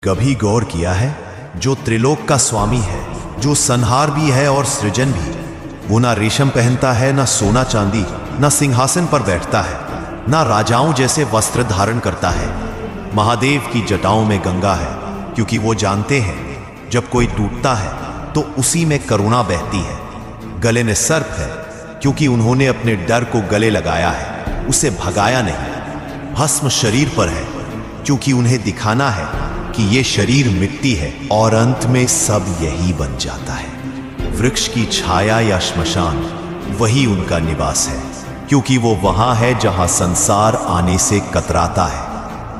कभी गौर किया है, जो त्रिलोक का स्वामी है, जो संहार भी है और सृजन भी, वो ना रेशम पहनता है, ना सोना चांदी, ना सिंहासन पर बैठता है, ना राजाओं जैसे वस्त्र धारण करता है। महादेव की जटाओं में गंगा है, क्योंकि वो जानते हैं जब कोई टूटता है तो उसी में करुणा बहती है। गले में सर्प है, क्योंकि उन्होंने अपने डर को गले लगाया है, उसे भगाया नहीं। भस्म शरीर पर है, क्योंकि उन्हें दिखाना है कि ये शरीर मिट्टी है और अंत में सब यही बन जाता है। वृक्ष की छाया या श्मशान, वही उनका निवास है, क्योंकि वो वहां है जहां संसार आने से कतराता है।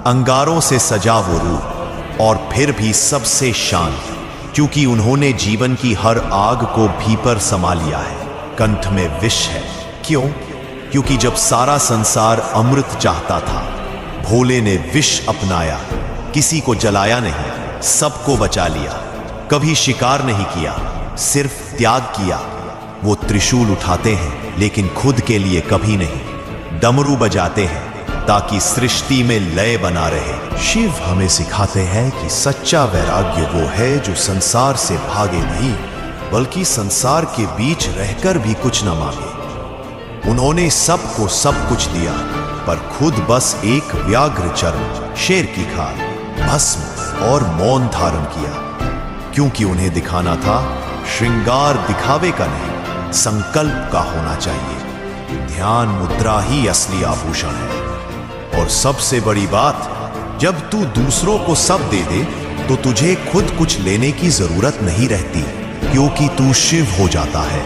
अंगारों से सजा वो रूप, और फिर भी सबसे शांत, क्योंकि उन्होंने जीवन की हर आग को भीतर समा लिया है। कंठ में विष है, क्यों? क्योंकि जब सारा संसार अमृत चाहता था, भोले ने विष अपनाया। किसी को जलाया नहीं, सबको बचा लिया। कभी शिकार नहीं किया, सिर्फ त्याग किया। वो त्रिशूल उठाते हैं, लेकिन खुद के लिए कभी नहीं। डमरू बजाते हैं ताकि सृष्टि में लय बना रहे। शिव हमें सिखाते हैं कि सच्चा वैराग्य वो है जो संसार से भागे नहीं, बल्कि संसार के बीच रहकर भी कुछ न मांगे। उन्होंने सबको सब कुछ दिया, पर खुद बस एक व्याघ्र चर्म, शेर की खाल, भस्म और मौन धारण किया, क्योंकि उन्हें दिखाना था श्रृंगार दिखावे का नहीं, संकल्प का होना चाहिए। ध्यान मुद्रा ही असली आभूषण है। और सबसे बड़ी बात, जब तू दूसरों को सब दे दे तो तुझे खुद कुछ लेने की जरूरत नहीं रहती, क्योंकि तू शिव हो जाता है।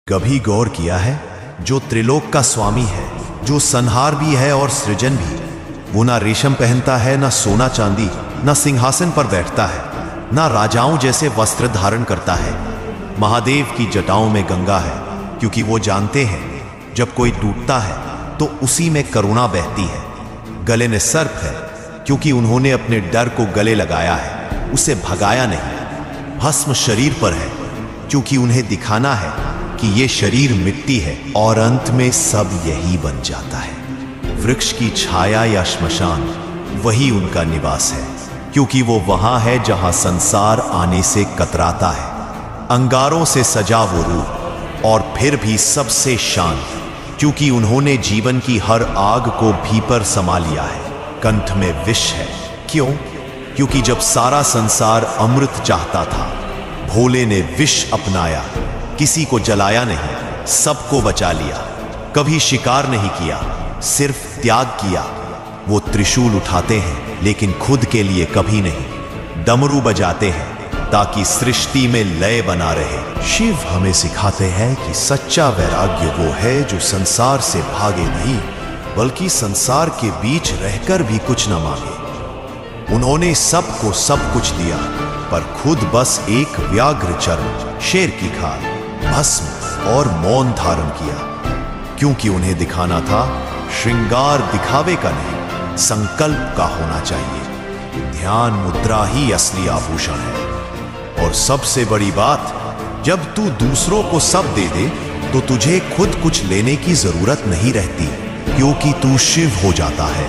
कभी गौर किया है, जो त्रिलोक का स्वामी है, जो संहार भी है और सृजन भी, वो ना रेशम पहनता है, ना सोना चांदी, ना सिंहासन पर बैठता है, ना राजाओं जैसे वस्त्र धारण करता है। महादेव की जटाओं में गंगा है, क्योंकि वो जानते हैं जब कोई टूटता है तो उसी में करुणा बहती है। गले में सर्प है, क्योंकि उन्होंने अपने डर को गले लगाया है, उसे भगाया नहीं। भस्म शरीर पर है, क्योंकि उन्हें दिखाना है कि ये शरीर मिट्टी है और अंत में सब यही बन जाता है। वृक्ष की छाया या श्मशान, वही उनका निवास है, क्योंकि वो वहां है जहां संसार आने से कतराता है। अंगारों से सजा वो रूप, और फिर भी सबसे शांत, क्योंकि उन्होंने जीवन की हर आग को भीतर समा लिया है। कंठ में विष है, क्यों? क्योंकि जब सारा संसार अमृत चाहता था, भोले ने विष अपनाया। किसी को जलाया नहीं, सबको बचा लिया। कभी शिकार नहीं किया, सिर्फ त्याग किया। वो त्रिशूल उठाते हैं, लेकिन खुद के लिए कभी नहीं। डमरू बजाते हैं ताकि सृष्टि में लय बना रहे। शिव हमें सिखाते हैं कि सच्चा वैराग्य वो है जो संसार से भागे नहीं, बल्कि संसार के बीच रहकर भी कुछ न मांगे। उन्होंने सबको सब कुछ दिया, पर खुद बस एक व्याघ्र चर्म, शेर की खाल, भस्म और मौन धारण किया, क्योंकि उन्हें दिखाना था श्रृंगार दिखावे का नहीं, संकल्प का होना चाहिए। ध्यान मुद्रा ही असली आभूषण है। और सबसे बड़ी बात, जब तू दूसरों को सब दे दे तो तुझे खुद कुछ लेने की जरूरत नहीं रहती, क्योंकि तू शिव हो जाता है।